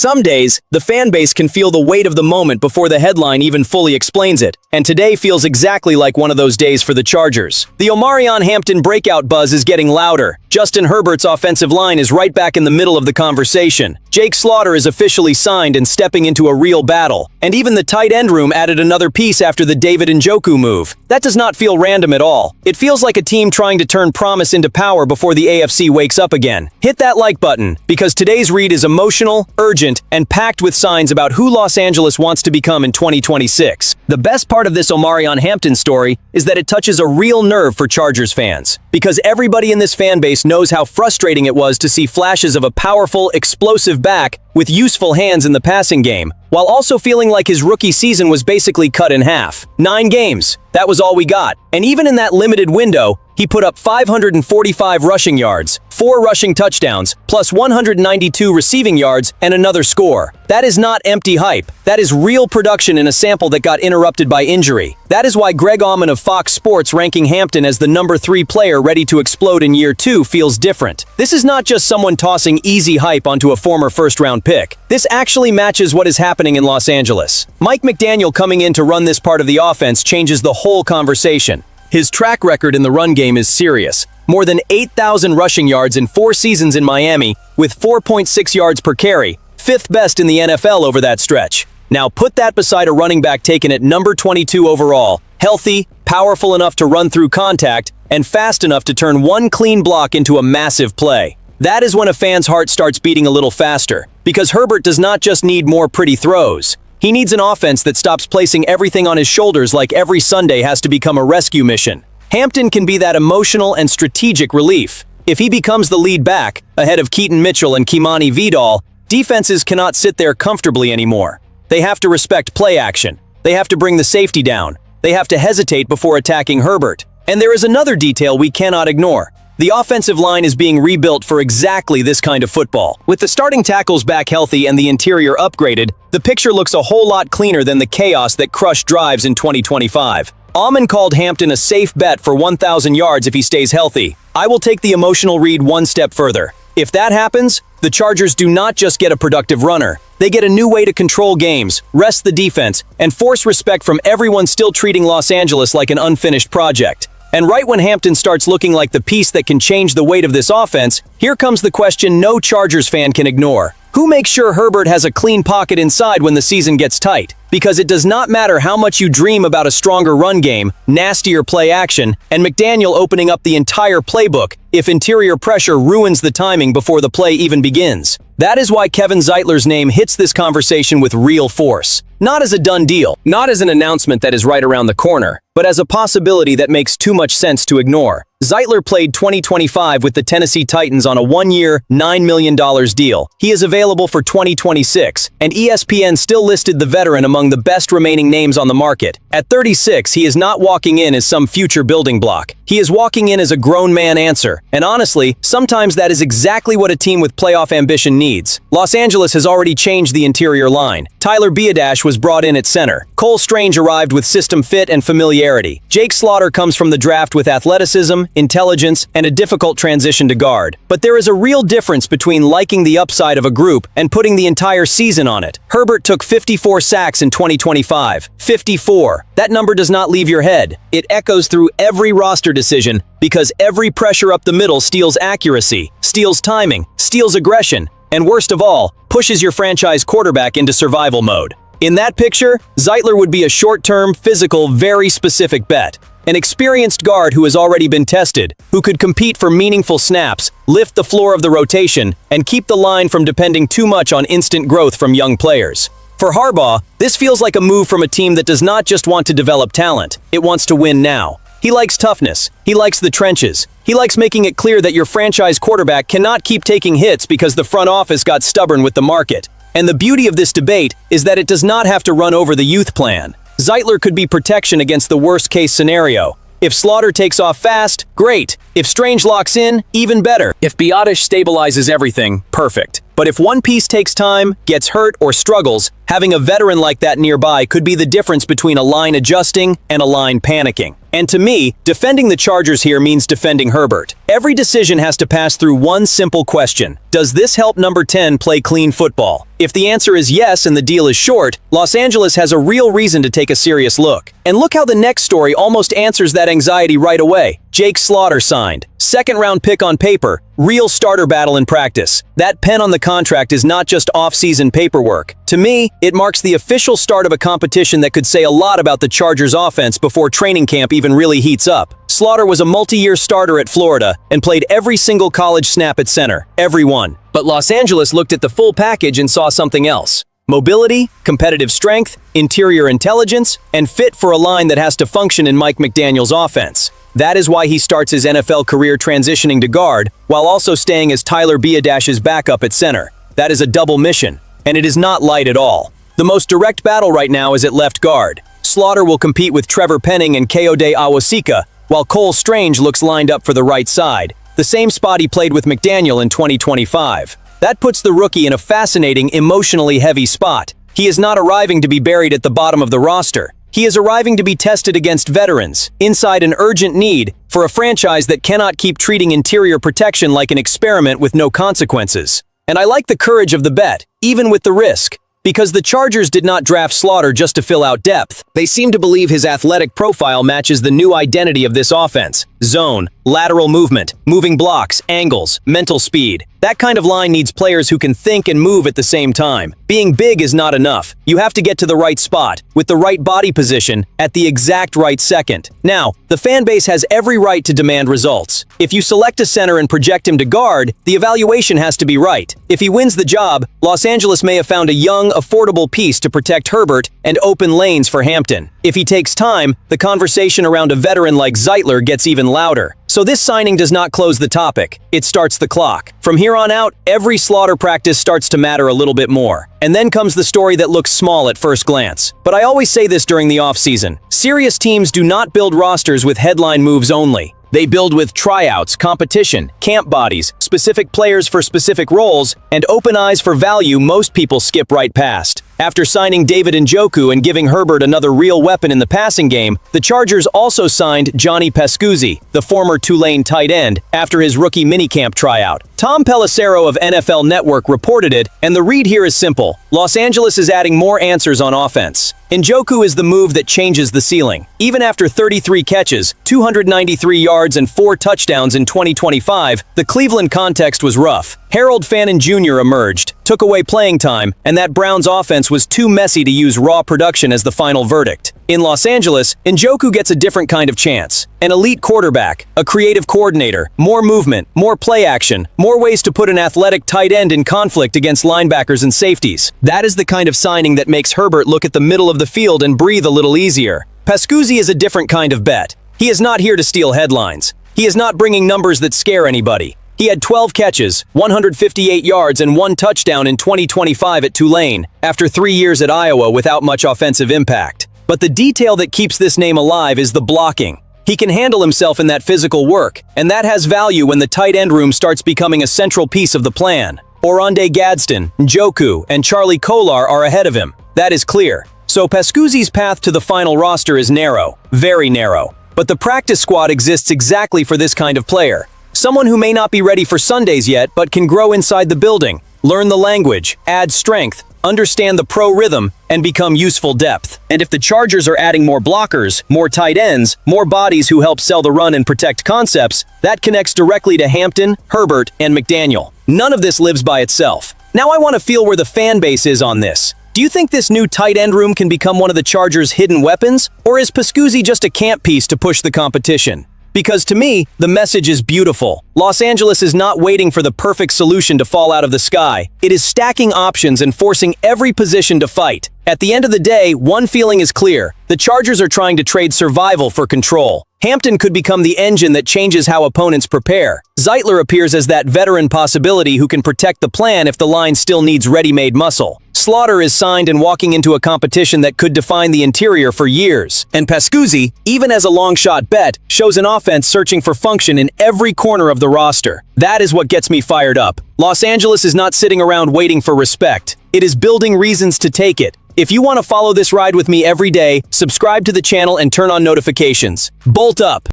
Some days, the fan base can feel the weight of the moment before the headline even fully explains it, and today feels exactly like one of those days for the Chargers. The Omarion Hampton breakout buzz is getting louder. Justin Herbert's offensive line is right back in the middle of the conversation. Jake Slaughter is officially signed and stepping into a real battle. And even the tight end room added another piece after the David Njoku move. That does not feel random at all. It feels like a team trying to turn promise into power before the AFC wakes up again. Hit that like button, because today's read is emotional, urgent, and packed with signs about who Los Angeles wants to become in 2026. The best part of this Omarion Hampton story is that it touches a real nerve for Chargers fans. Because everybody in this fan base knows how frustrating it was to see flashes of a powerful, explosive back with useful hands in the passing game, while also feeling like his rookie season was basically cut in half. 9 games. That was all we got. And even in that limited window, he put up 545 rushing yards, 4 rushing touchdowns, plus 192 receiving yards, and another score. That is not empty hype. That is real production in a sample that got interrupted by injury. That is why Greg Auman of Fox Sports ranking Hampton as the number 3 player ready to explode in year 2 feels different. This is not just someone tossing easy hype onto a former first-round pick. This actually matches what is happening in Los Angeles. Mike McDaniel coming in to run this part of the offense changes the whole conversation. His track record in the run game is serious. More than 8,000 rushing yards in 4 seasons in Miami, with 4.6 yards per carry, 5th best in the NFL over that stretch. Now put that beside a running back taken at number 22 overall, healthy, powerful enough to run through contact, and fast enough to turn one clean block into a massive play. That is when a fan's heart starts beating a little faster, because Herbert does not just need more pretty throws. He needs an offense that stops placing everything on his shoulders like every Sunday has to become a rescue mission. Hampton can be that emotional and strategic relief. If he becomes the lead back, ahead of Keaton Mitchell and Kimani Vidal, defenses cannot sit there comfortably anymore. They have to respect play action. They have to bring the safety down. They have to hesitate before attacking Herbert. And there is another detail we cannot ignore. The offensive line is being rebuilt for exactly this kind of football. With the starting tackles back healthy and the interior upgraded, the picture looks a whole lot cleaner than the chaos that crushed drives in 2025. Auman called Hampton a safe bet for 1,000 yards if he stays healthy. I will take the emotional read one step further. If that happens, the Chargers do not just get a productive runner. They get a new way to control games, rest the defense, and force respect from everyone still treating Los Angeles like an unfinished project. And right when Hampton starts looking like the piece that can change the weight of this offense, here comes the question no Chargers fan can ignore. Who makes sure Herbert has a clean pocket inside when the season gets tight? Because it does not matter how much you dream about a stronger run game, nastier play action, and McDaniel opening up the entire playbook if interior pressure ruins the timing before the play even begins. That is why Kevin Zeitler's name hits this conversation with real force. Not as a done deal, not as an announcement that is right around the corner, but as a possibility that makes too much sense to ignore. Zeitler played 2025 with the Tennessee Titans on a 1-year, $9 million deal. He is available for 2026, and ESPN still listed the veteran among the best remaining names on the market. At 36, he is not walking in as some future building block. He is walking in as a grown man answer, and honestly, sometimes that is exactly what a team with playoff ambition needs. Los Angeles has already changed the interior line. Tyler Biadasz was brought in at center. Cole Strange arrived with system fit and familiarity. Jake Slaughter comes from the draft with athleticism, intelligence, and a difficult transition to guard. But there is a real difference between liking the upside of a group and putting the entire season on it. Herbert took 54 sacks in 2025. 54. That number does not leave your head. It echoes through every roster decision because every pressure up the middle steals accuracy, steals timing, steals aggression, and worst of all, pushes your franchise quarterback into survival mode. In that picture, Zeitler would be a short-term, physical, very specific bet. An experienced guard who has already been tested, who could compete for meaningful snaps, lift the floor of the rotation, and keep the line from depending too much on instant growth from young players. For Harbaugh, this feels like a move from a team that does not just want to develop talent, it wants to win now. He likes toughness. He likes the trenches. He likes making it clear that your franchise quarterback cannot keep taking hits because the front office got stubborn with the market. And the beauty of this debate is that it does not have to run over the youth plan. Zeitler could be protection against the worst-case scenario. If Slaughter takes off fast, great. If Strange locks in, even better. If Biadasz stabilizes everything, perfect. But if one piece takes time, gets hurt, or struggles, Having a veteran like that nearby could be the difference between a line adjusting and a line panicking. And to me, defending the Chargers here means defending Herbert. Every decision has to pass through one simple question. Does this help number 10 play clean football? If the answer is yes and the deal is short, Los Angeles has a real reason to take a serious look. And look how the next story almost answers that anxiety right away. Jake Slaughter signed. Second-round pick on paper, real starter battle in practice. That pen on the contract is not just off-season paperwork. To me, it marks the official start of a competition that could say a lot about the Chargers' offense before training camp even really heats up. Slaughter was a multi-year starter at Florida and played every single college snap at center. Every one. But Los Angeles looked at the full package and saw something else. Mobility, competitive strength, interior intelligence, and fit for a line that has to function in Mike McDaniel's offense. That is why he starts his NFL career transitioning to guard, while also staying as Tyler Biadash's backup at center. That is a double mission, and it is not light at all. The most direct battle right now is at left guard. Slaughter will compete with Trevor Penning and Kayode Awosika, while Cole Strange looks lined up for the right side, the same spot he played with McDaniel in 2025. That puts the rookie in a fascinating, emotionally heavy spot. He is not arriving to be buried at the bottom of the roster. He is arriving to be tested against veterans, inside an urgent need for a franchise that cannot keep treating interior protection like an experiment with no consequences. And I like the courage of the bet, even with the risk. Because the Chargers did not draft Slaughter just to fill out depth. They seem to believe his athletic profile matches the new identity of this offense. Zone, lateral movement, moving blocks, angles, mental speed. That kind of line needs players who can think and move at the same time. Being big is not enough. You have to get to the right spot, with the right body position, at the exact right second. Now, the fan base has every right to demand results. If you select a center and project him to guard, the evaluation has to be right. If he wins the job, Los Angeles may have found a young, affordable piece to protect Herbert and open lanes for Hampton. If he takes time, the conversation around a veteran like Zeitler gets even louder. So this signing does not close the topic, it starts the clock. From here on out, every Slaughter practice starts to matter a little bit more. And then comes the story that looks small at first glance. But I always say this during the offseason. Serious teams do not build rosters with headline moves only. They build with tryouts, competition, camp bodies, specific players for specific roles, and open eyes for value most people skip right past. After signing David Njoku and giving Herbert another real weapon in the passing game, the Chargers also signed Johnny Pascuzzi, the former Tulane tight end, after his rookie minicamp tryout. Tom Pelissero of NFL Network reported it, and the read here is simple. Los Angeles is adding more answers on offense. Njoku is the move that changes the ceiling. Even after 33 catches, 293 yards, and 4 touchdowns in 2025, the Cleveland context was rough. Harold Fannin Jr. emerged, took away playing time, and that Browns offense was too messy to use raw production as the final verdict. In Los Angeles, Njoku gets a different kind of chance. An elite quarterback, a creative coordinator, more movement, more play action, more ways to put an athletic tight end in conflict against linebackers and safeties. That is the kind of signing that makes Herbert look at the middle of the field and breathe a little easier. Pascuzzi is a different kind of bet. He is not here to steal headlines. He is not bringing numbers that scare anybody. He had 12 catches, 158 yards, and 1 touchdown in 2025 at Tulane, after 3 years at Iowa without much offensive impact. But the detail that keeps this name alive is the blocking. He can handle himself in that physical work, and that has value when the tight end room starts becoming a central piece of the plan. Oronde Gadsden, Njoku, and Charlie Kolar are ahead of him. That is clear. So Pascuzzi's path to the final roster is narrow, very narrow. But the practice squad exists exactly for this kind of player. Someone who may not be ready for Sundays yet, but can grow inside the building, learn the language, add strength, understand the pro rhythm, and become useful depth. And if the Chargers are adding more blockers, more tight ends, more bodies who help sell the run and protect concepts, that connects directly to Hampton, Herbert, and McDaniel. None of this lives by itself. Now I want to feel where the fan base is on this. Do you think this new tight end room can become one of the Chargers' hidden weapons? Or is Pascuzzi just a camp piece to push the competition? Because to me, the message is beautiful. Los Angeles is not waiting for the perfect solution to fall out of the sky. It is stacking options and forcing every position to fight. At the end of the day, one feeling is clear. The Chargers are trying to trade survival for control. Hampton could become the engine that changes how opponents prepare. Zeitler appears as that veteran possibility who can protect the plan if the line still needs ready-made muscle. Slaughter is signed and walking into a competition that could define the interior for years. And Pascuzzi, even as a long-shot bet, shows an offense searching for function in every corner of the roster. That is what gets me fired up. Los Angeles is not sitting around waiting for respect. It is building reasons to take it. If you want to follow this ride with me every day, subscribe to the channel and turn on notifications. Bolt up!